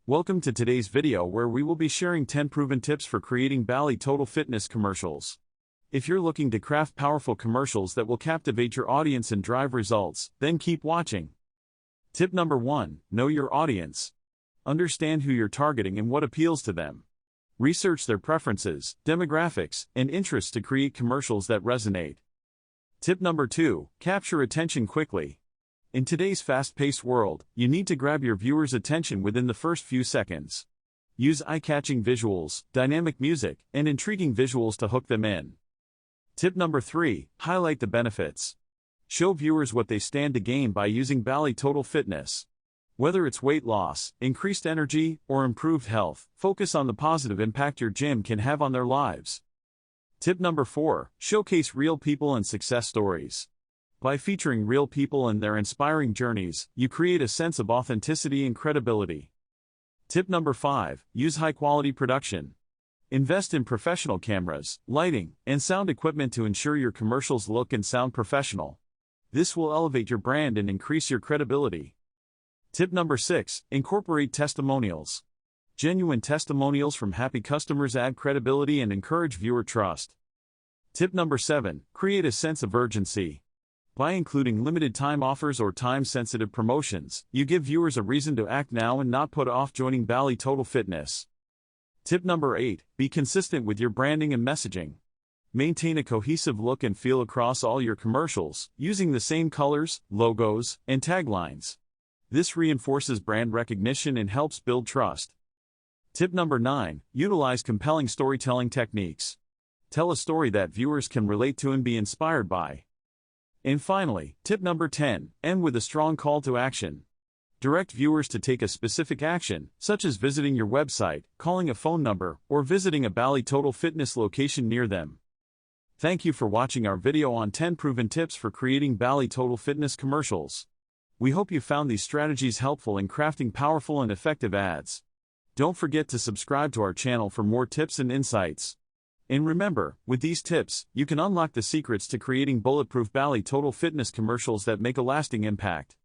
Welcome to today's video where we will be sharing 10 proven tips for creating Bally Total Fitness commercials. If you're looking to craft powerful commercials that will captivate your audience and drive results, then keep watching. Tip number 1, know your audience. Understand who you're targeting and what appeals to them. Research their preferences, demographics, and interests to create commercials that resonate. Tip number 2, capture attention quickly. In today's fast-paced world, you need to grab your viewers' attention within the first few seconds. Use eye-catching visuals, dynamic music, and intriguing visuals to hook them in. Tip number 3, highlight the benefits. Show viewers what they stand to gain by using Bally Total Fitness. Whether it's weight loss, increased energy, or improved health, focus on the positive impact your gym can have on their lives. Tip number 4, showcase real people and success stories. By featuring real people and their inspiring journeys, you create a sense of authenticity and credibility. Tip number 5, use high-quality production. Invest in professional cameras, lighting, and sound equipment to ensure your commercials look and sound professional. This will elevate your brand and increase your credibility. Tip number 6, incorporate testimonials. Genuine testimonials from happy customers add credibility and encourage viewer trust. Tip number 7, create a sense of urgency. By including limited-time offers or time-sensitive promotions, you give viewers a reason to act now and not put off joining Bally Total Fitness. Tip number 8, be consistent with your branding and messaging. Maintain a cohesive look and feel across all your commercials, using the same colors, logos, and taglines. This reinforces brand recognition and helps build trust. Tip number 9, utilize compelling storytelling techniques. Tell a story that viewers can relate to and be inspired by. And finally, tip number 10, end with a strong call to action. Direct viewers to take a specific action, such as visiting your website, calling a phone number, or visiting a Bally Total Fitness location near them. Thank you for watching our video on 10 proven tips for creating Bally Total Fitness commercials. We hope you found these strategies helpful in crafting powerful and effective ads. Don't forget to subscribe to our channel for more tips and insights. And remember, with these tips, you can unlock the secrets to creating bulletproof Bally Total Fitness commercials that make a lasting impact.